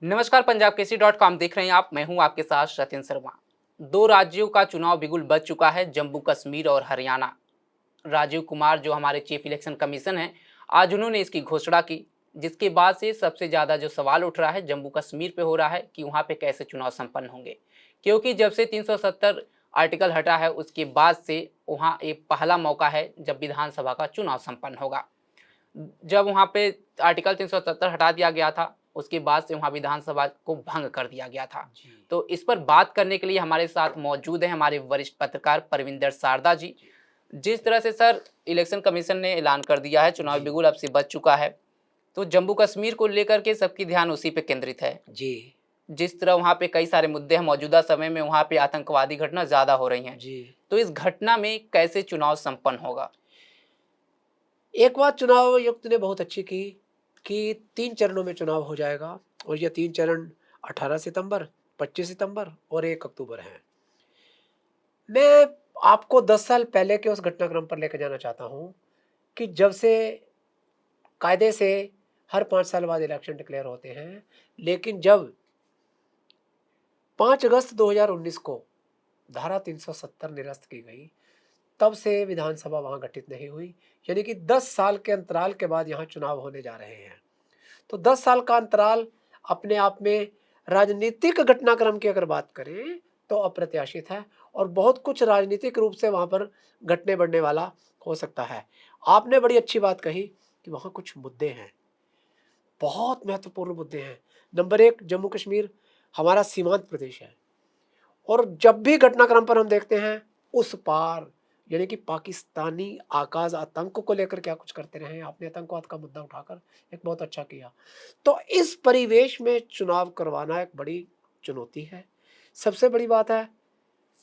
नमस्कार, पंजाब केसरी .com देख रहे हैं आप। मैं हूं आपके साथ सत्यन शर्मा। दो राज्यों का चुनाव बिगुल बज चुका है, जम्मू कश्मीर और हरियाणा। राजीव कुमार जो हमारे चीफ इलेक्शन कमीशन हैं, आज उन्होंने इसकी घोषणा की, जिसके बाद से सबसे ज़्यादा जो सवाल उठ रहा है जम्मू कश्मीर पे हो रहा है कि वहाँ पे कैसे चुनाव संपन्न होंगे। क्योंकि जब से 370 आर्टिकल हटा है, उसके बाद से वहाँ एक पहला मौका है जब विधानसभा का चुनाव संपन्न होगा। जब वहाँ पे आर्टिकल 370 हटा दिया गया था, उसके बाद से वहाँ विधानसभा को भंग कर दिया गया था। तो इस पर बात करने के लिए हमारे साथ मौजूद हैं हमारे वरिष्ठ पत्रकार परविंदर शारदा जी। जिस तरह से सर इलेक्शन कमीशन ने ऐलान कर दिया है, चुनाव बिगुल अब से बच चुका है, तो जम्मू कश्मीर को लेकर के सबकी ध्यान उसी पे केंद्रित है। जी जिस तरह वहाँ पे कई सारे मुद्दे हैं, मौजूदा समय में वहाँ पे आतंकवादी घटना ज़्यादा हो रही हैं। जी तो इस घटना में कैसे चुनाव संपन्न होगा? एक बात चुनाव आयुक्त ने बहुत अच्छी की कि 3 चरणों में चुनाव हो जाएगा और ये 3 चरण 18 सितंबर, 25 सितंबर और 1 अक्टूबर हैं। मैं आपको 10 साल पहले के उस घटनाक्रम पर लेकर जाना चाहता हूँ कि जब से कायदे से हर 5 साल बाद इलेक्शन डिक्लेयर होते हैं, लेकिन जब 5 अगस्त 2019 को धारा 370 निरस्त की गई, तब से विधानसभा वहाँ गठित नहीं हुई। यानी कि 10 साल के अंतराल के बाद यहाँ चुनाव होने जा रहे हैं। तो 10 साल का अंतराल अपने आप में राजनीतिक घटनाक्रम की अगर बात करें तो अप्रत्याशित है और बहुत कुछ राजनीतिक रूप से वहाँ पर घटने बढ़ने वाला हो सकता है। आपने बड़ी अच्छी बात कही कि वहाँ कुछ मुद्दे हैं, बहुत महत्वपूर्ण मुद्दे हैं। नंबर 1, जम्मू कश्मीर हमारा सीमांत प्रदेश है और जब भी घटनाक्रम पर हम देखते हैं उस पार यानी कि पाकिस्तानी आकाश आतंक को लेकर क्या कुछ करते रहे। आपने आतंकवाद का मुद्दा उठाकर एक बहुत अच्छा किया। तो इस परिवेश में चुनाव करवाना एक बड़ी चुनौती है। सबसे बड़ी बात है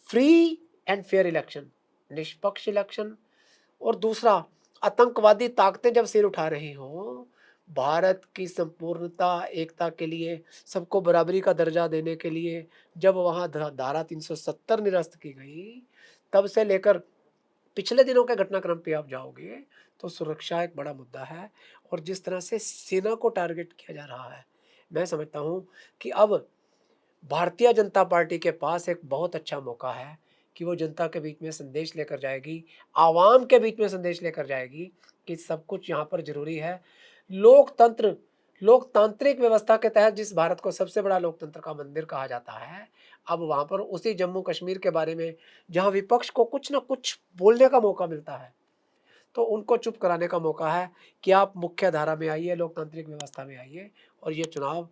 फ्री एंड फेयर इलेक्शन, निष्पक्ष इलेक्शन। और दूसरा, आतंकवादी ताकतें जब सिर उठा रही हों, भारत की संपूर्णता एकता के लिए, सबको बराबरी का दर्जा देने के लिए जब वहाँ धारा 370 निरस्त की गई, तब से लेकर पिछले दिनों के घटनाक्रम पे आप जाओगे तो सुरक्षा एक बड़ा मुद्दा है और जिस तरह से सेना को टारगेट किया जा रहा है, मैं समझता हूँ कि अब भारतीय जनता पार्टी के पास एक बहुत अच्छा मौका है कि वो जनता के बीच में संदेश लेकर जाएगी, आवाम के बीच में संदेश लेकर जाएगी कि सब कुछ यहाँ पर ज़रूरी है। लोकतंत्र, लोकतांत्रिक व्यवस्था के तहत जिस भारत को सबसे बड़ा लोकतंत्र का मंदिर कहा जाता है, अब वहाँ पर उसी जम्मू कश्मीर के बारे में जहाँ विपक्ष को कुछ न कुछ बोलने का मौका मिलता है, तो उनको चुप कराने का मौका है कि आप मुख्य धारा में आइए, लोकतांत्रिक व्यवस्था में आइए और ये चुनाव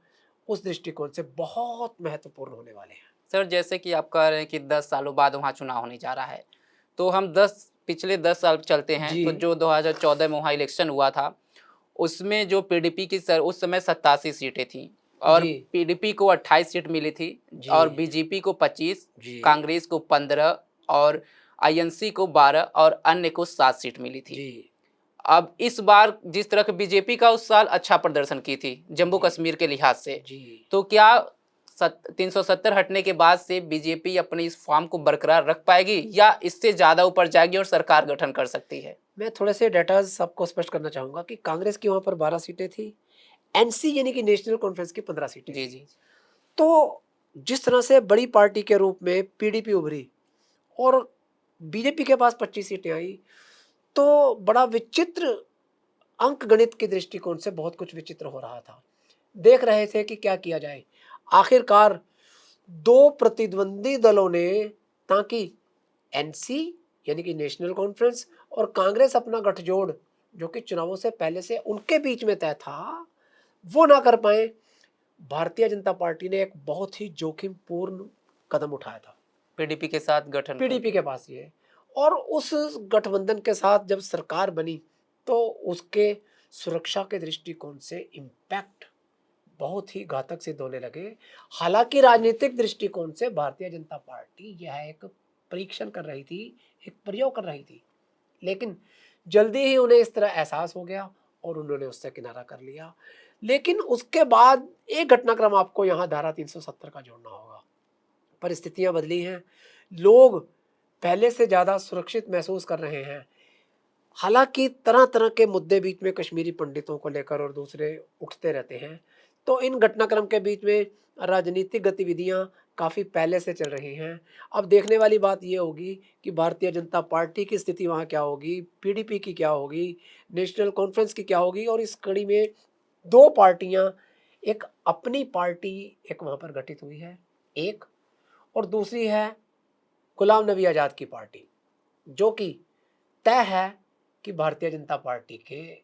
उस दृष्टिकोण से बहुत महत्वपूर्ण होने वाले हैं। सर जैसे कि आप कह रहे हैं कि 10 सालों बाद वहाँ चुनाव होने जा रहा है, तो हम 10 पिछले 10 साल चलते हैं, जी, तो जो 2014 में वहाँ इलेक्शन हुआ था, उसमें जो पीडीपी की सर उस समय 87 सीटें थीं और जी, पीडीपी को 28 सीट मिली थी जी, और बीजेपी को 25, जी, कांग्रेस को 15 और आईएनसी को 12 और अन्य को 7 सीट मिली थी। जी, अब इस बार जिस तरह के बीजेपी का उस साल अच्छा प्रदर्शन की थी जम्मू जी, कश्मीर के लिहाज से, जी। तो क्या 370 हटने के बाद से बीजेपी अपनी इस फॉर्म को बरकरार रख पाएगी या इससे ज़्यादा ऊपर जाएगी और सरकार गठन कर सकती है? मैं थोड़े से डेटाज़ सबको स्पष्ट करना चाहूँगा कि कांग्रेस की वहाँ पर 12 सीटें थी, एनसी यानी कि नेशनल कॉन्फ्रेंस की 15 सीटें जी, थी। जी। तो जिस तरह से बड़ी पार्टी के रूप में पीडीपी उभरी और बीजेपी के पास 25 सीटें आई, तो बड़ा विचित्र अंकगणित के दृष्टिकोण से बहुत कुछ विचित्र हो रहा था। देख रहे थे कि क्या किया जाए। आखिरकार 2 प्रतिद्वंदी दलों ने, ताकि एनसी यानी कि नेशनल कॉन्फ्रेंस और कांग्रेस अपना गठजोड़ जो कि चुनावों से पहले से उनके बीच में तय था, वो ना कर पाए। भारतीय जनता पार्टी ने एक बहुत ही जोखिमपूर्ण कदम उठाया था पीडीपी के साथ गठन कर। पीडीपी के पास ये। और उस गठबंधन के साथ जब सरकार बनी तो उसके सुरक्षा के दृष्टिकोण से इम्पैक्ट बहुत ही घातक सिद्ध होने लगे। हालांकि राजनीतिक दृष्टिकोण से भारतीय जनता पार्टी यह एक परीक्षण कर रही थी, एक प्रयोग कर रही थी, लेकिन जल्दी ही उन्हें इस तरह एहसास हो गया और उन्होंने उससे किनारा कर लिया। लेकिन उसके बाद एक घटनाक्रम आपको यहाँ धारा 370 का जोड़ना होगा। परिस्थितियां बदली हैं, लोग पहले से ज़्यादा सुरक्षित महसूस कर रहे हैं। हालांकि तरह तरह के मुद्दे बीच में कश्मीरी पंडितों को लेकर और दूसरे उठते रहते हैं, तो इन घटनाक्रम के बीच में राजनीतिक गतिविधियां काफ़ी पहले से चल रही हैं। अब देखने वाली बात ये होगी कि भारतीय जनता पार्टी की स्थिति वहाँ क्या होगी, पीडीपी की क्या होगी, नेशनल कॉन्फ्रेंस की क्या होगी, और इस कड़ी में 2 पार्टियां, एक अपनी पार्टी एक वहाँ पर गठित हुई है, एक, और दूसरी है गुलाम नबी आज़ाद की पार्टी, जो कि तय है कि भारतीय जनता पार्टी के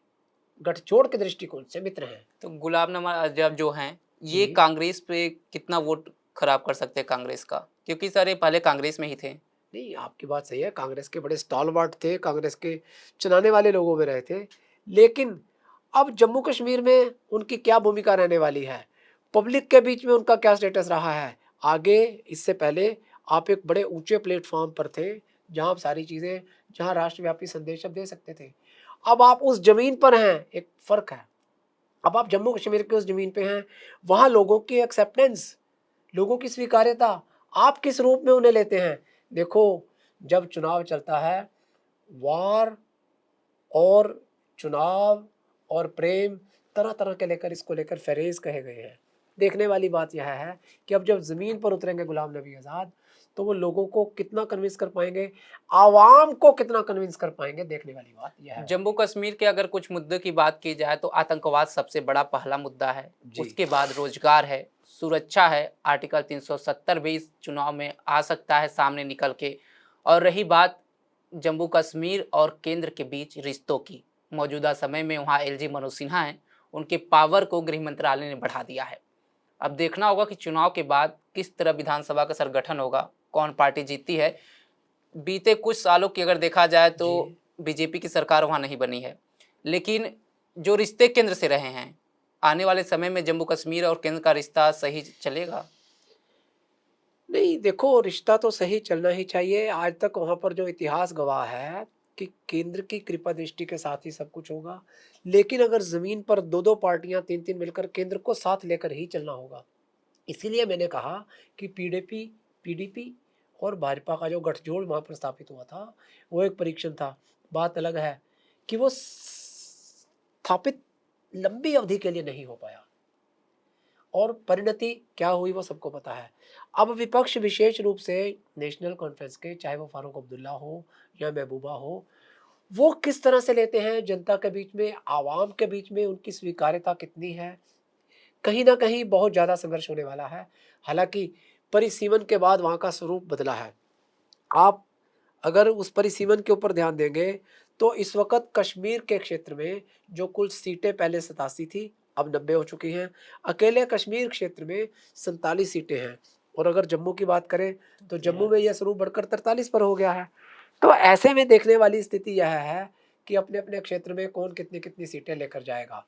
गठजोड़ के दृष्टिकोण से मित्र हैं। तो गुलाम नबी आज़ाद जो हैं, ये जी। कांग्रेस पे कितना वोट खराब कर सकते हैं कांग्रेस का? क्योंकि सर ये पहले कांग्रेस में ही थे। नहीं, आपकी बात सही है, कांग्रेस के बड़े स्टॉलवर्ट थे, कांग्रेस के चुनाने वाले लोगों में रहे थे। लेकिन अब जम्मू कश्मीर में उनकी क्या भूमिका रहने वाली है? पब्लिक के बीच में उनका क्या स्टेटस रहा है? आगे इससे पहले आप एक बड़े ऊँचे प्लेटफ़ॉर्म पर थे, जहाँ आप सारी चीज़ें, जहाँ राष्ट्रव्यापी संदेश आप दे सकते थे। अब आप उस ज़मीन पर हैं, एक फ़र्क है। अब आप जम्मू कश्मीर की उस ज़मीन पे हैं, वहाँ लोगों की एक्सेप्टेंस, लोगों की स्वीकार्यता, आप किस रूप में उन्हें लेते हैं? देखो, जब चुनाव चलता है, वार और चुनाव और प्रेम, तरह-तरह के लेकर इसको लेकर फ़ेरेज़ कहे गए हैं। देखने वाली बात यह है कि अब जब ज़मीन पर उतरेंगे गुलाम नबी आज़ाद, तो वो लोगों को कितना कन्विंस कर पाएँगे, आवाम को कितना कन्विंस कर पाएँगे, देखने वाली बात यह है। जम्मू कश्मीर के अगर कुछ मुद्दों की बात की जाए तो आतंकवाद सबसे बड़ा पहला मुद्दा है। जी। उसके बाद रोजगार है, सुरक्षा है, आर्टिकल 370 भी इस चुनाव में आ सकता है सामने निकल के। और रही बात जम्मू कश्मीर और केंद्र के बीच रिश्तों की, मौजूदा समय में वहाँ एलजी मनोज सिन्हा हैं, उनके पावर को गृह मंत्रालय ने बढ़ा दिया है। अब देखना होगा कि चुनाव के बाद किस तरह विधानसभा का संगठन होगा, कौन पार्टी जीतती है। बीते कुछ सालों की अगर देखा जाए तो जी। बीजेपी की सरकार वहाँ नहीं बनी है, लेकिन जो रिश्ते केंद्र से रहे हैं, आने वाले समय में जम्मू कश्मीर और केंद्र का रिश्ता सही चलेगा? नहीं, देखो, रिश्ता तो सही चलना ही चाहिए। आज तक वहाँ पर जो इतिहास गवाह है कि केंद्र की कृपा दृष्टि के साथ ही सब कुछ होगा। लेकिन अगर ज़मीन पर 2-2 पार्टियाँ, 3-3 मिलकर केंद्र को साथ लेकर ही चलना होगा। इसीलिए मैंने कहा कि पीडीपी पीडीपी और भाजपा का जो गठजोड़ वहाँ पर स्थापित हुआ था, वो एक परीक्षण था। बात अलग है कि वो स्थापित लंबी अवधि के लिए नहीं हो पाया। और परिणति क्या हुई वो सबको पता है। अब विपक्ष विशेष रूप से नेशनल कॉन्फ्रेंस के, चाहे वो फारूक अब्दुल्ला हो या महबूबा हो, वो किस तरह से लेते हैं जनता के बीच में, आवाम के बीच में उनकी स्वीकार्यता कितनी है? कहीं न कहीं बहुत ज़्यादा संघर्ष होने वाला है। हालाँकि परिसीमन के बाद वहाँ का स्वरूप बदला है। आप अगर उस परिसीमन के ऊपर ध्यान देंगे, तो इस वक़्त कश्मीर के क्षेत्र में जो कुल सीटें पहले 87 थी, अब 90 हो चुकी हैं। अकेले कश्मीर क्षेत्र में 47 सीटें हैं, और अगर जम्मू की बात करें, तो जम्मू में यह स्वरूप बढ़कर 43 पर हो गया है। तो ऐसे में देखने वाली स्थिति यह है कि अपने-अपने क्षेत्र में कौन कितनी-कितनी सीटें लेकर जाएगा।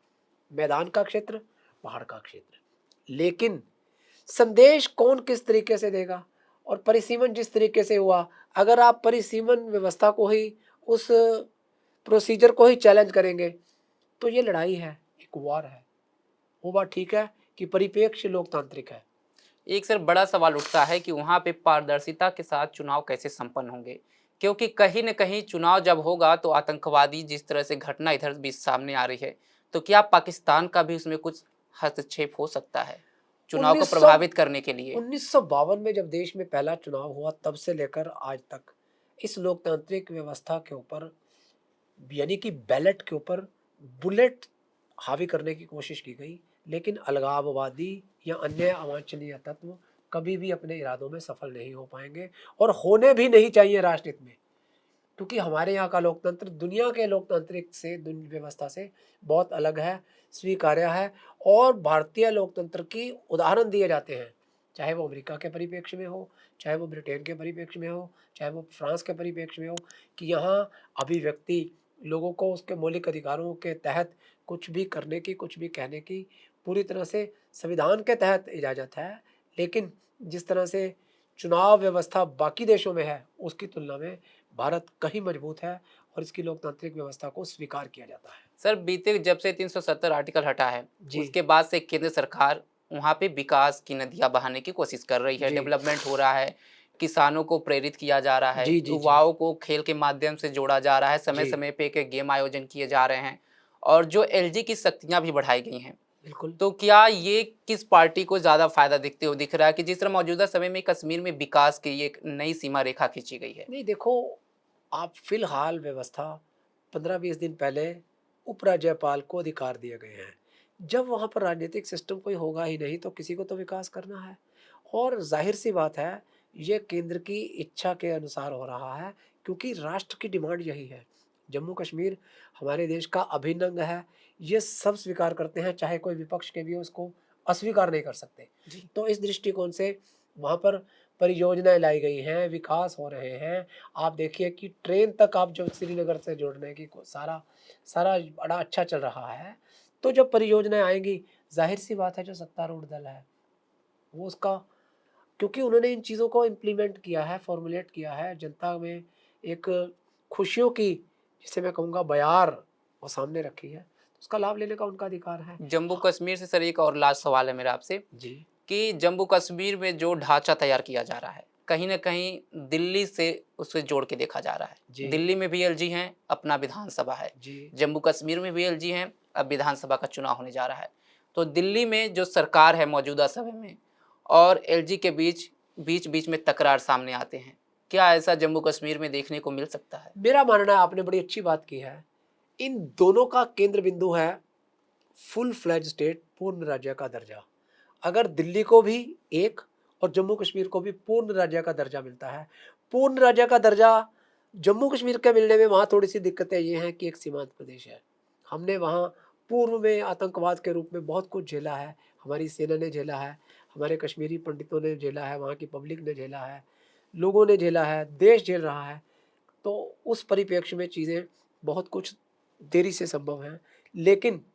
मैदान का क्षेत्र, पहाड़ का क्षेत्र। लेकिन संदेश कौन किस तरीके से देगा, और परिसीमन जिस तरीके से हुआ, अगर आप परिसीमन व्यवस्था को ही, उस प्रोसीजर को ही चैलेंज करेंगे, तो ये लड़ाई है, एक वॉर है। वो बात ठीक है कि परिप्रेक्ष्य लोकतांत्रिक है। एक सर बड़ा सवाल उठता है कि वहाँ पे पारदर्शिता के साथ चुनाव कैसे संपन्न होंगे? क्योंकि कहीं न कहीं चुनाव जब होगा तो आतंकवादी जिस तरह से घटना इधर भी सामने आ रही है, तो क्या पाकिस्तान का भी उसमें कुछ हस्तक्षेप हो सकता है, चुनाव को 1900 प्रभावित करने के लिए? 1952 में जब देश में पहला चुनाव हुआ, तब से लेकर आज तक इस लोकतांत्रिक व्यवस्था के ऊपर, यानी कि बैलेट के ऊपर, बुलेट हावी करने की कोशिश की गई, लेकिन अलगाववादी या अन्य अवांछनीय तत्व कभी भी अपने इरादों में सफल नहीं हो पाएंगे, और होने भी नहीं चाहिए राष्ट्रहित में। क्योंकि हमारे यहाँ का लोकतंत्र दुनिया के लोकतांत्रिक से, व्यवस्था से बहुत अलग है, स्वीकार्य है, और भारतीय लोकतंत्र की उदाहरण दिए जाते हैं, चाहे वो अमेरिका के परिप्रेक्ष्य में हो, चाहे वो ब्रिटेन के परिप्रेक्ष्य में हो, चाहे वो फ्रांस के परिप्रेक्ष्य में हो, कि यहाँ अभिव्यक्ति, लोगों को उसके मौलिक अधिकारों के तहत कुछ भी करने की, कुछ भी कहने की पूरी तरह से संविधान के तहत इजाज़त है। लेकिन जिस तरह से चुनाव व्यवस्था बाकी देशों में है, उसकी तुलना में भारत कहीं मजबूत है, और इसकी लोकतांत्रिक व्यवस्था को स्वीकार किया जाता है। सर बीते जब से 370 आर्टिकल हटा है, जी। उसके बाद से केंद्र सरकार वहाँ पे विकास की नदियाँ बहाने की कोशिश कर रही है, जी। डेवलपमेंट हो रहा है, किसानों को प्रेरित किया जा रहा है, जी, जी, जी। युवाओं को खेल के माध्यम से जोड़ा जा रहा है, जी। समय-समय पे एक गेम आयोजन किए जा रहे हैं और जो एलजी की शक्तियाँ भी बढ़ाई गई हैं। बिल्कुल। तो क्या ये किस पार्टी को ज़्यादा फायदा दिख रहा है कि जिस तरह मौजूदा समय में कश्मीर में विकास की एक नई सीमा रेखा खींची गई है? नहीं देखो, आप फिलहाल व्यवस्था 15-20 दिन पहले उपराज्यपाल को अधिकार दिए गए हैं। जब वहाँ पर राजनीतिक सिस्टम कोई होगा ही नहीं तो किसी को तो विकास करना है। और ज़ाहिर-सी बात है, ये केंद्र की इच्छा के अनुसार हो रहा है क्योंकि राष्ट्र की डिमांड यही है। जम्मू-कश्मीर हमारे देश का अभिन्न अंग है, ये सब स्वीकार करते हैं, चाहे कोई विपक्ष के भी हो उसको अस्वीकार नहीं कर सकते। जी। तो इस दृष्टिकोण से वहाँ पर परियोजनाएँ लाई गई हैं, विकास हो रहे हैं। आप देखिए कि ट्रेन तक आप जो श्रीनगर से जोड़ने की को सारा सारा बड़ा अच्छा चल रहा है। तो जब परियोजनाएँ आएँगी, ज़ाहिर-सी बात है जो सत्तारूढ़ दल है, वो उसका क्योंकि उन्होंने इन चीज़ों को इम्प्लीमेंट किया है, फ़ॉर्मुलेट किया है, जनता में एक खुशियों की जिसे मैं कहूँगा बयार वो सामने रखी है, तो उसका लाभ लेने का उनका अधिकार है। जम्मू हाँ, कश्मीर से सर एक और लास्ट सवाल है मेरा आपसे जी, कि जम्मू कश्मीर में जो ढांचा तैयार किया जा रहा है, कहीं न कहीं दिल्ली से उसे जोड़ के देखा जा रहा है। जी, दिल्ली में भी एलजी हैं, अपना विधानसभा है। जी। जम्मू कश्मीर में भी एलजी हैं, अब विधानसभा का चुनाव होने जा रहा है। तो दिल्ली में जो सरकार है मौजूदा समय में और एलजी के बीच बीच-बीच में तकरार सामने आते हैं। क्या ऐसा जम्मू कश्मीर में देखने को मिल सकता है? मेरा मानना है आपने बड़ी अच्छी बात की है। इन दोनों का केंद्र बिंदु है फुल फ्लेज स्टेट पूर्ण राज्य का दर्जा। अगर दिल्ली को भी एक और जम्मू कश्मीर को भी पूर्ण राज्य का दर्जा मिलता है। पूर्ण राज्य का दर्जा जम्मू कश्मीर के मिलने में वहाँ थोड़ी-सी दिक्कतें ये हैं कि एक सीमांत प्रदेश है। हमने वहाँ पूर्व में आतंकवाद के रूप में बहुत कुछ झेला है, हमारी सेना ने झेला है, हमारे कश्मीरी पंडितों ने झेला है, वहाँ की पब्लिक ने झेला है, लोगों ने झेला है, देश झेल रहा है। तो उस परिप्रेक्ष्य में चीज़ें बहुत कुछ देरी से संभव हैं। लेकिन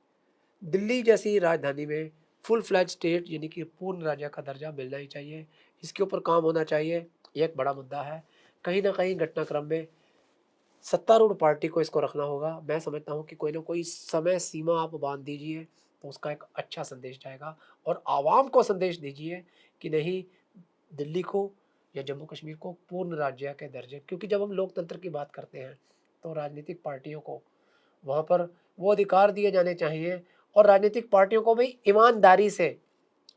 दिल्ली जैसी राजधानी में फुल फ्लैज स्टेट यानी कि पूर्ण राज्य का दर्जा मिलना ही चाहिए। इसके ऊपर काम होना चाहिए, ये एक बड़ा मुद्दा है। कहीं न कहीं घटनाक्रम में सत्तारूढ़ पार्टी को इसको रखना होगा। मैं समझता हूँ कि कोई न कोई समय सीमा आप बाँध दीजिए, तो उसका एक अच्छा संदेश जाएगा और आवाम को संदेश दीजिए कि नहीं, दिल्ली को या जम्मू कश्मीर को पूर्ण राज्य के दर्जे क्योंकि जब हम लोकतंत्र की बात करते हैं, तो राजनीतिक पार्टियों को वहाँ पर वो अधिकार दिए जाने चाहिए और राजनीतिक पार्टियों को भी ईमानदारी से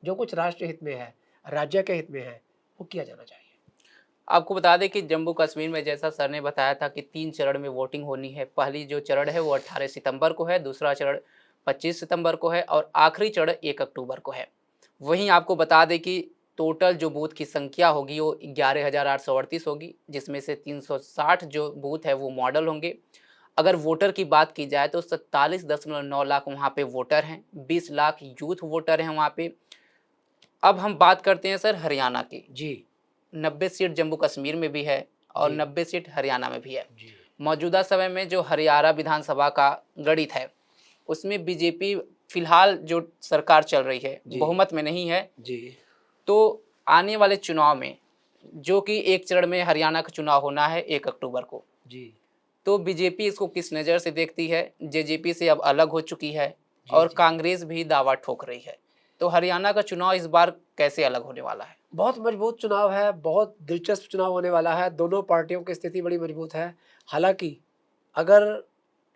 जो कुछ राष्ट्र हित में है, राज्य के हित में है, वो किया जाना चाहिए। आपको बता दें कि जम्मू कश्मीर में जैसा सर ने बताया था कि 3 चरण में वोटिंग होनी है। पहली जो चरण है वो 18 सितंबर को है, दूसरा चरण 25 सितंबर को है और आखिरी चरण 1 अक्टूबर को है। वहीं आपको बता दें कि टोटल जो बूथ की संख्या होगी वो 11,838 होगी, जिसमें से 360 जो बूथ है वो मॉडल होंगे। अगर वोटर की बात की जाए तो 47.9 लाख वहाँ पे वोटर हैं, 20 लाख यूथ वोटर हैं वहाँ पे। अब हम बात करते हैं सर हरियाणा की। जी, 90 सीट जम्मू कश्मीर में भी है और जी, 90 सीट हरियाणा में भी है। जी, मौजूदा समय में जो हरियाणा विधानसभा का गणित है, उसमें बीजेपी फिलहाल जो सरकार चल रही है, जी, बहुमत में नहीं है। जी, तो आने वाले चुनाव में, जो कि एक चरण में हरियाणा का चुनाव होना है 1 अक्टूबर को, जी, तो बीजेपी इसको किस नज़र से देखती है? जेजेपी से अब अलग हो चुकी है जी, और जी। कांग्रेस भी दावा ठोक रही है। तो हरियाणा का चुनाव इस बार कैसे अलग होने वाला है? बहुत मजबूत चुनाव है, बहुत दिलचस्प चुनाव होने वाला है, दोनों पार्टियों की स्थिति बड़ी मजबूत है। हालाँकि अगर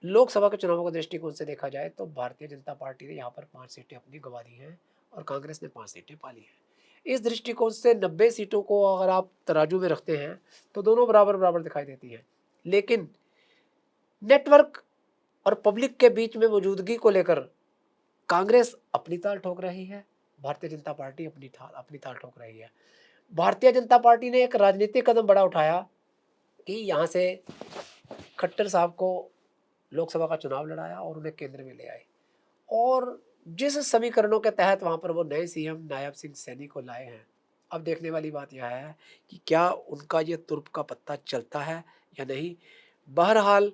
लोकसभा के चुनावों के दृष्टिकोण से देखा जाए तो भारतीय जनता पार्टी ने यहाँ पर 5 सीटें अपनी गँवा दी हैं और कांग्रेस ने 5 सीटें पा ली हैं। इस दृष्टिकोण से 90 सीटों को अगर आप तराजू में रखते हैं, तो दोनों बराबर-बराबर दिखाई देती हैं। लेकिन नेटवर्क और पब्लिक के बीच में मौजूदगी को लेकर कांग्रेस अपनी ताल ठोक रही है, भारतीय जनता पार्टी अपनी ताल ठोक रही है। भारतीय जनता पार्टी ने एक राजनीतिक कदम बड़ा उठाया कि यहाँ से खट्टर साहब को लोकसभा का चुनाव लड़ाया और उन्हें केंद्र में ले आए और जिस समीकरणों के तहत वहाँ पर वो नए सीएम नायब सिंह सैनी को लाए हैं, अब देखने वाली बात यह है कि क्या उनका ये तुर्प का पत्ता चलता है या नहीं। बहरहाल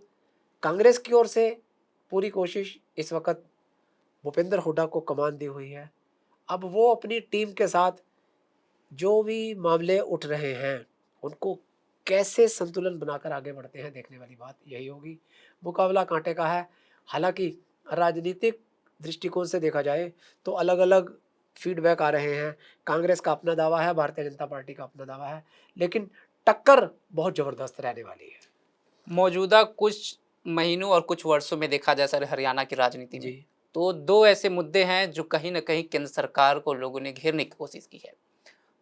कांग्रेस की ओर से पूरी कोशिश इस वक़्त भूपेंद्र हुड्डा को कमान दी हुई है। अब वो अपनी टीम के साथ जो भी मामले उठ रहे हैं, उनको कैसे संतुलन बनाकर आगे बढ़ते हैं, देखने वाली बात यही होगी। मुकाबला काँटे का है। हालाँकि राजनीतिक दृष्टिकोण से देखा जाए, तो अलग-अलग फीडबैक आ रहे हैं। कांग्रेस का अपना दावा है, भारतीय जनता पार्टी का अपना दावा है, लेकिन टक्कर बहुत ज़बरदस्त रहने वाली है। मौजूदा कुछ महीनों और कुछ वर्षों में देखा जाए सर हरियाणा की राजनीति में, जी। तो दो ऐसे मुद्दे हैं जो कहीं न कहीं केंद्र सरकार को लोगों ने घेरने की कोशिश की है।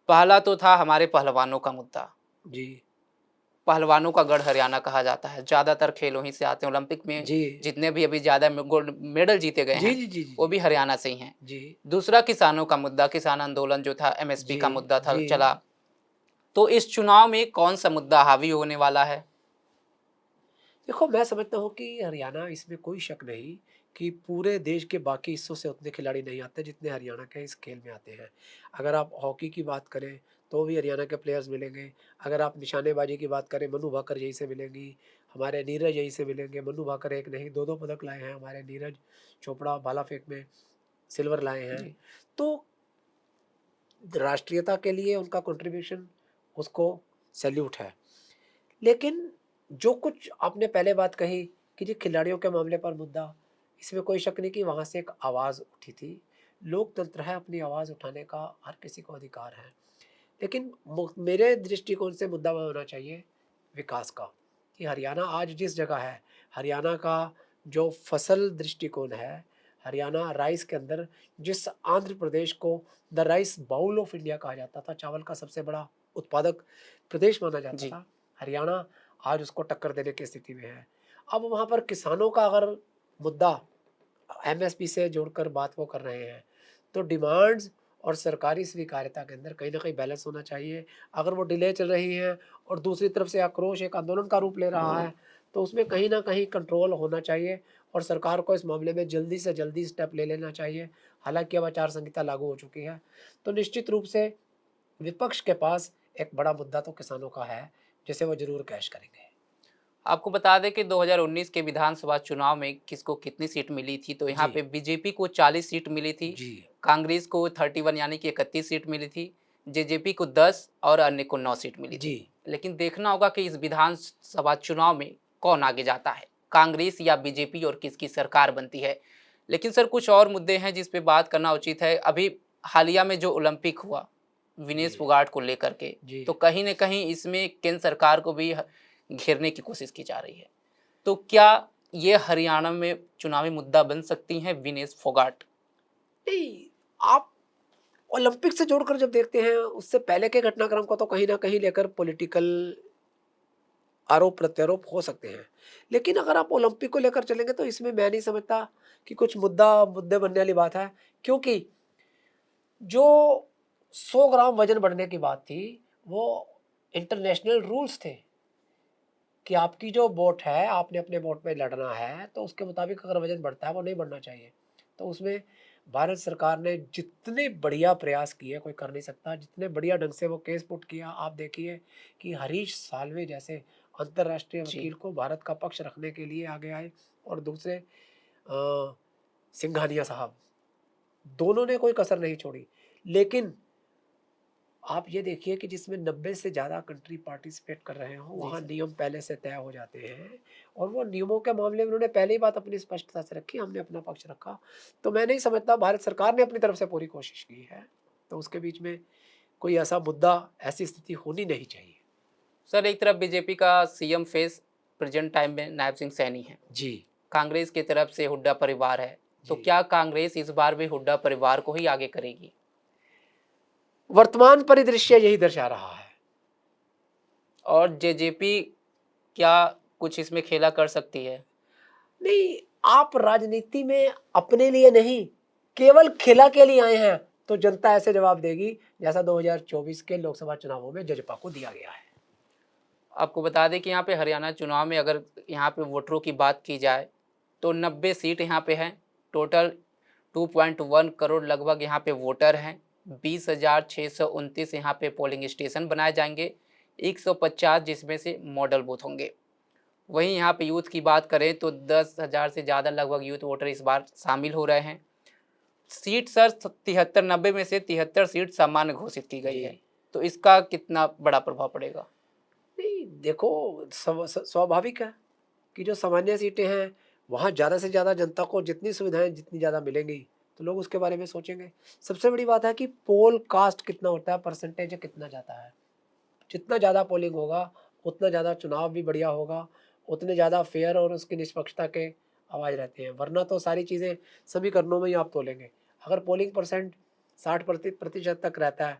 पहला तो था हमारे पहलवानों का मुद्दा। जी, पहलवानों का गढ़ हरियाणा कहा जाता है। ज़्यादातर खेल वहीं से आते हैं। ओलंपिक में जी। जितने भी अभी ज़्यादा में गोल्ड मेडल जीते गए जी, हैं, जी, जी, जी, वो जी। भी हरियाणा से ही हैं। जी, दूसरा किसानों का मुद्दा, किसान आंदोलन जो था, एमएसपी जी, का मुद्दा था जी। चला। तो इस चुनाव में कौन-सा मुद्दा हावी होने वाला है? देखो, मैं समझता हूँ कि हरियाणा, इसमें कोई शक नहीं कि पूरे देश के बाकी हिस्सों से उतने खिलाड़ी नहीं आते जितने हरियाणा के इस खेल में आते हैं। अगर आप हॉकी की बात करें तो भी हरियाणा के प्लेयर्स मिलेंगे। अगर आप निशानेबाजी की बात करें, मनु भाकर यहीं से मिलेंगी, हमारे नीरज यहीं से मिलेंगे। मनु भाकर एक नहीं, 2-2 पदक लाए हैं हमारे नीरज चोपड़ा, भाला फेंक में सिल्वर लाए हैं। जी, तो राष्ट्रीयता के लिए उनका कंट्रीब्यूशन, उसको सैल्यूट है। लेकिन जो कुछ आपने पहले बात कही कि जी खिलाड़ियों के मामले पर मुद्दा, इसमें कोई शक नहीं कि वहाँ से एक आवाज़ उठी थी। लोकतंत्र है, अपनी आवाज़ उठाने का हर किसी को अधिकार है। लेकिन मेरे दृष्टिकोण से मुद्दा वह होना चाहिए विकास का, कि हरियाणा आज जिस जगह है, हरियाणा का जो फसल दृष्टिकोण है, हरियाणा राइस के अंदर, जिस आंध्र प्रदेश को the rice bowl of India कहा जाता था, चावल का सबसे बड़ा उत्पादक प्रदेश माना जाता जी। था, हरियाणा आज उसको टक्कर देने की स्थिति में है। अब वहाँ पर किसानों का अगर मुद्दा एमएसपी से जोड़कर बात वो कर रहे हैं, तो डिमांड्स और सरकारी स्वीकार्यता के अंदर कहीं न कहीं बैलेंस होना चाहिए। अगर वो डिले चल रही है और दूसरी तरफ से आक्रोश एक आंदोलन का रूप ले रहा है, तो उसमें कहीं न कहीं कंट्रोल होना चाहिए और सरकार को इस मामले में जल्दी से जल्दी स्टेप ले लेना चाहिए। हालाँकि अब आचार संहिता लागू हो चुकी है, तो निश्चित रूप से विपक्ष के पास एक बड़ा मुद्दा तो किसानों का है, जिसे वो ज़रूर कैश करेंगे। आपको बता दें कि 2019 के विधानसभा चुनाव में किसको कितनी सीट मिली थी, तो यहाँ जी, पे बीजेपी को 40 सीट मिली थी, जी, कांग्रेस को 31 यानी कि 31 सीट मिली थी, जेजेपी को 10 और अन्य को 9 सीट मिली जी। थी। लेकिन देखना होगा कि इस विधानसभा चुनाव में कौन आगे जाता है, कांग्रेस या बीजेपी, और किसकी सरकार बनती है। लेकिन सर कुछ और मुद्दे हैं जिस पे बात करना उचित है। अभी हालिया में जो ओलंपिक हुआ, जी, विनेश फोगाट को लेकर के, जी। तो कहीं न कहीं इसमें केंद्र सरकार को भी घेरने की कोशिश की जा रही है। तो क्या ये हरियाणा में चुनावी मुद्दा बन सकती हैं विनेश फोगाट? नहीं, आप ओलंपिक से जोड़कर जब देखते हैं, उससे पहले के घटनाक्रम को तो कहीं न कहीं लेकर पॉलिटिकल आरोप-प्रत्यारोप हो सकते हैं। लेकिन अगर आप ओलंपिक को लेकर चलेंगे तो इसमें मैं नहीं समझता कि कुछ मुद्दे बनने वाली बात है। क्योंकि जो 100 ग्राम वज़न बढ़ने की बात थी, वो इंटरनेशनल रूल्स थे कि आपकी जो बोट है, आपने अपने बोट में लड़ना है, तो उसके मुताबिक अगर वज़न बढ़ता है, वो नहीं बढ़ना चाहिए। तो उसमें भारत सरकार ने जितने बढ़िया प्रयास किए, कोई कर नहीं सकता, जितने बढ़िया ढंग से वो केस पुट किया। आप देखिए कि हरीश साल्वे जैसे अंतर्राष्ट्रीय जी। वकील को भारत का पक्ष रखने के लिए आगे आए, और दूसरे सिंघानिया साहब, दोनों ने कोई कसर नहीं छोड़ी। लेकिन आप ये देखिए कि जिसमें 90 से ज़्यादा कंट्री पार्टिसिपेट कर रहे हों, जी वहाँ सर। नियम पहले से तय हो जाते हैं, और वो नियमों के मामले में उन्होंने पहले ही बात अपनी स्पष्टता से रखी, हमने अपना पक्ष रखा। तो मैं नहीं समझता, भारत सरकार ने अपनी तरफ से पूरी कोशिश की है, तो उसके बीच में कोई ऐसा मुद्दा, ऐसी स्थिति होनी नहीं चाहिए। सर एक तरफ बीजेपी का सीएम फेस प्रेज़ेंट टाइम में नायब सिंह सैनी है। जी, कांग्रेस की तरफ से हुड्डा परिवार है। तो जी। क्या कांग्रेस इस बार भी हुड्डा परिवार को ही आगे करेगी? वर्तमान परिदृश्य यही दर्शा रहा है। और जेजेपी क्या कुछ इसमें खेला कर सकती है? नहीं, आप राजनीति में अपने लिए नहीं, केवल खेला के लिए आए हैं, तो जनता ऐसे जवाब देगी जैसा 2024 के लोकसभा चुनावों में जजपा को दिया गया है। आपको बता दें कि यहाँ पे हरियाणा चुनाव में अगर यहाँ पे वोटरों की बात की जाए, तो 90 सीट यहाँ पे हैं। टोटल 2.1 करोड़ लगभग यहाँ पे वोटर हैं। 20,629 यहाँ पे पोलिंग स्टेशन बनाए जाएंगे, 150 जिसमें से मॉडल बूथ होंगे। वहीं यहाँ पे यूथ की बात करें तो 10,000 से ज़्यादा लगभग यूथ वोटर इस बार शामिल हो रहे हैं। सीट सर 73-90 में से 73 सीट सामान्य घोषित की गई जी। है। तो इसका कितना बड़ा प्रभाव पड़ेगा? नहीं, देखो, स्वाभाविक है कि जो सामान्य सीटें हैं, वहाँ ज़्यादा से ज़्यादा जनता को जितनी सुविधाएँ जितनी ज़्यादा मिलेंगी, तो लोग उसके बारे में सोचेंगे। सबसे बड़ी बात है कि पोल कास्ट कितना होता है, परसेंटेज कितना जाता है। जितना ज़्यादा पोलिंग होगा, उतना ज़्यादा चुनाव भी बढ़िया होगा, उतने ज़्यादा फेयर और उसकी निष्पक्षता के आवाज़ रहती है, वरना तो सारी चीज़ें समीकरणों में ही आप तोलेंगे। अगर पोलिंग परसेंट 60% तक रहता है,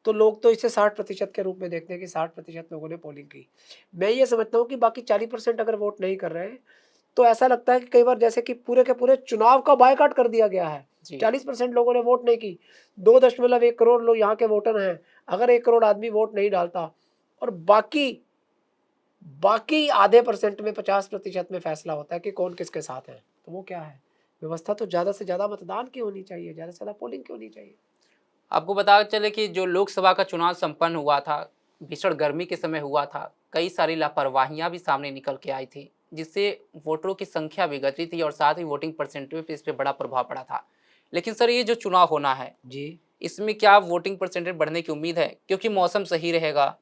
तो लोग तो इसे 60% के रूप में देखते हैं कि 60% लोगों ने पोलिंग की। मैं ये समझता हूँ कि बाकी 40% अगर वोट नहीं कर रहे हैं, तो ऐसा लगता है कि कई बार जैसे कि पूरे के पूरे चुनाव का बायकॉट कर दिया गया है। जी 40% लोगों ने वोट नहीं की, 2.1 करोड़ लोग यहाँ के वोटर हैं। अगर 1 करोड़ आदमी वोट नहीं डालता और बाकी बाकी आधे परसेंट में 50% में फैसला होता है कि कौन किसके साथ है, तो वो क्या है? व्यवस्था तो ज़्यादा से ज़्यादा मतदान की होनी चाहिए, ज़्यादा से ज़्यादा पोलिंग की होनी चाहिए। आपको पता चले कि जो लोकसभा का चुनाव संपन्न हुआ था, भीषण गर्मी के समय हुआ था, कई सारी लापरवाहियां भी सामने निकल के आई थी, जिससे वोटरों की संख्या भी घटी थी और साथ ही वोटिंग परसेंटेज पे इस पे बड़ा प्रभाव पड़ा था। लेकिन सर ये जो चुनाव होना है, जी, इसमें क्या वोटिंग परसेंटेज बढ़ने की उम्मीद है? क्योंकि मौसम सही रहेगा,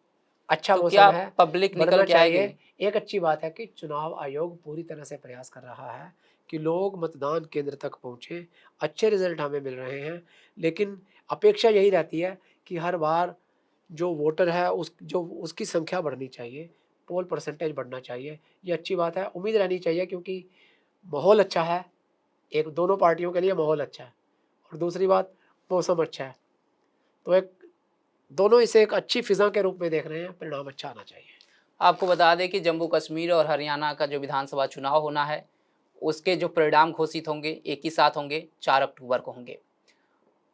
अच्छा तो मौसम क्या है, पब्लिक निकल बढ़ना के आएगी? चाहिए। एक अच्छी बात है कि चुनाव आयोग पूरी तरह से प्रयास कर रहा है कि लोग मतदान केंद्र तक पहुँचे, अच्छे रिज़ल्ट हमें मिल रहे हैं। लेकिन अपेक्षा यही रहती है कि हर बार जो वोटर है उसकी संख्या बढ़नी चाहिए, पोल परसेंटेज बढ़ना चाहिए। ये अच्छी बात है, उम्मीद रहनी चाहिए क्योंकि माहौल अच्छा है, एक दोनों पार्टियों के लिए माहौल अच्छा है और दूसरी बात मौसम अच्छा है। तो एक दोनों इसे एक अच्छी फ़िज़ा के रूप में देख रहे हैं, परिणाम अच्छा आना चाहिए। आपको बता दें कि जम्मू कश्मीर और हरियाणा का जो विधानसभा चुनाव होना है, उसके जो परिणाम घोषित होंगे, एक ही साथ होंगे, 4 अक्टूबर को होंगे।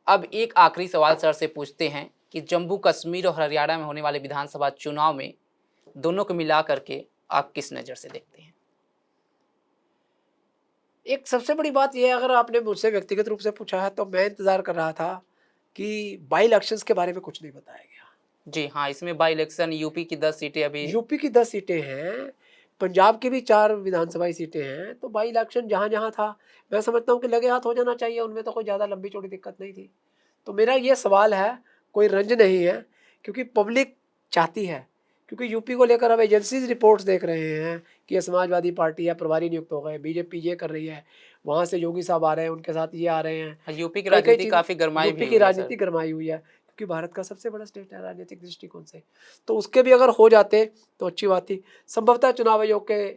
अब एक आखिरी सवाल सर से पूछते हैं कि जम्मू कश्मीर और हरियाणा में होने वाले विधानसभा चुनाव में दोनों को मिला करके आप किस नज़र से देखते हैं? एक सबसे बड़ी बात ये है अगर आपने मुझसे व्यक्तिगत रूप से पूछा है तो मैं इंतज़ार कर रहा था कि बाई इलेक्शंस के बारे में कुछ नहीं बताया गया। जी हाँ, इसमें बाई इलेक्शन यूपी की 10 सीटें अभी। यूपी की 10 सीटें हैं, पंजाब की भी 4 विधानसभाई सीटें हैं, तो बाई इलेक्शन जहाँ-जहाँ था, मैं समझता हूँ कि लगे हाथ हो जाना चाहिए, उनमें तो कोई ज़्यादा लंबी-चौड़ी दिक्कत नहीं थी। तो मेरा ये सवाल है, कोई रंज नहीं है, क्योंकि पब्लिक चाहती है, क्योंकि यूपी को लेकर अब एजेंसीज़ रिपोर्ट्स देख रहे हैं कि ये समाजवादी पार्टी है, प्रभारी नियुक्त हो गए, बीजेपी ये कर रही है, वहाँ से योगी साहब आ रहे हैं, उनके साथ ये आ रहे हैं। यूपी की कई-कई राजनीति चीज़ें काफ़ी गरमाई भी यूपी की हुई है सर। राजनीति गरमाई हुई है, क्योंकि भारत का सबसे बड़ा स्टेट है राजनीतिक दृष्टिकोण से। तो उसके भी अगर हो जाते तो अच्छी बात थी। संभवतः चुनाव आयोग के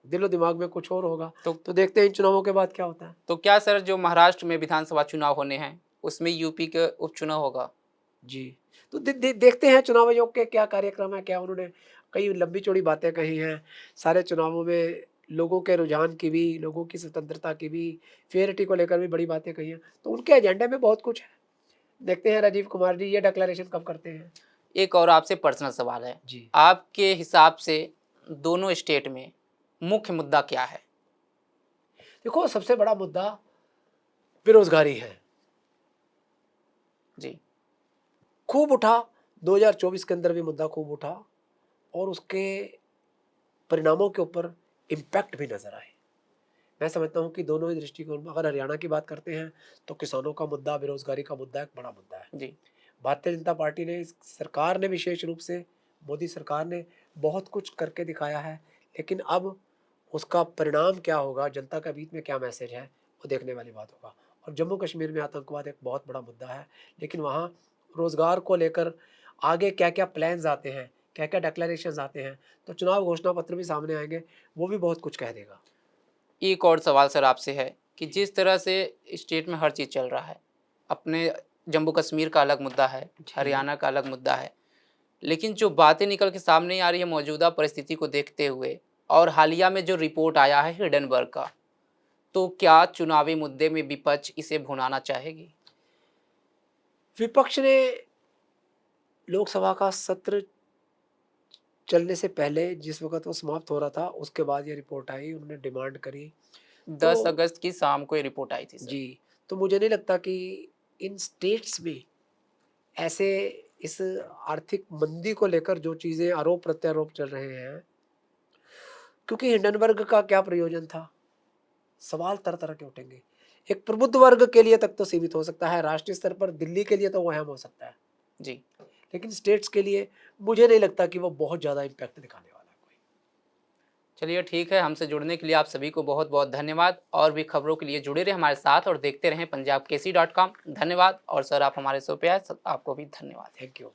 दिलो-दिमाग में कुछ और होगा, तो तो देखते हैं इन चुनावों के बाद क्या होता है। तो क्या सर जो महाराष्ट्र में विधानसभा चुनाव होने हैं, उसमें यूपी का उपचुनाव होगा? जी, तो देखते हैं चुनाव आयोग के क्या कार्यक्रम है, क्या उन्होंने कई लंबी-चौड़ी बातें कही हैं। सारे चुनावों में लोगों के रुझान की भी, लोगों की स्वतंत्रता की भी, फेयरिटी को लेकर भी बड़ी बातें कही हैं। तो उनके एजेंडे में बहुत कुछ है। देखते हैं राजीव कुमार जी ये डिक्लेरेशन कब करते हैं। एक और आपसे पर्सनल सवाल है। जी। आपके हिसाब से दोनों स्टेट में मुख्य मुद्दा क्या है? देखो सबसे बड़ा मुद्दा बेरोज़गारी है। जी, खूब उठा, 2024 के अंदर भी मुद्दा खूब उठा और उसके परिणामों के ऊपर इम्पैक्ट भी नज़र आए। मैं समझता हूँ कि दोनों ही दृष्टिकोण में अगर हरियाणा की बात करते हैं, तो किसानों का मुद्दा, बेरोज़गारी का मुद्दा एक बड़ा मुद्दा है। जी। भारतीय जनता पार्टी ने इस सरकार ने विशेष रूप से मोदी सरकार ने बहुत कुछ करके दिखाया है, लेकिन अब उसका परिणाम क्या होगा, जनता के बीच में क्या मैसेज है, वो देखने वाली बात होगा। और जम्मू कश्मीर में आतंकवाद एक बहुत बड़ा मुद्दा है, लेकिन वहाँ रोज़गार को लेकर आगे क्या-क्या प्लान्स आते हैं, क्या-क्या डिक्लेरेशंस आते हैं, तो चुनाव घोषणा पत्र भी सामने आएँगे, वो भी बहुत कुछ कह देगा। एक और सवाल सर आपसे है कि जी, जिस तरह से स्टेट में हर चीज़ चल रहा है, अपने जम्मू कश्मीर का अलग मुद्दा है, जी। हरियाणा का अलग मुद्दा है, लेकिन जो बातें निकल के सामने आ रही है मौजूदा परिस्थिति को देखते हुए और हालिया में जो रिपोर्ट आया है हिडनबर्ग का, तो क्या चुनावी मुद्दे में विपक्ष इसे भुनाना चाहेगी? विपक्ष ने लोकसभा का सत्र चलने से पहले जिस वक़्त वो समाप्त हो रहा था, उसके बाद ये रिपोर्ट आई, उन्होंने डिमांड करी। 10 तो अगस्त की शाम को ये रिपोर्ट आई थी सर। जी, तो मुझे नहीं लगता कि इन स्टेट्स में ऐसे इस आर्थिक मंदी को लेकर जो चीज़ें आरोप-प्रत्यारोप चल रहे हैं, क्योंकि हिंडनबर्ग का क्या प्रयोजन था? सवाल तरह-तरह के उठेंगे। एक प्रबुद्ध वर्ग के लिए तक तो सीमित हो सकता है, राष्ट्रीय स्तर पर दिल्ली के लिए तो वो अहम हो सकता है, जी। लेकिन स्टेट्स के लिए मुझे नहीं लगता कि वो बहुत ज़्यादा इम्पैक्ट दिखाने वाला है कोई। चलिए ठीक है, हमसे जुड़ने के लिए आप सभी को बहुत-बहुत धन्यवाद और भी खबरों के लिए जुड़े रहें हमारे साथ और देखते रहें पंजाब केसरी.com। धन्यवाद और सर आप हमारे शो पे आए, स आपको भी धन्यवाद। Thank you.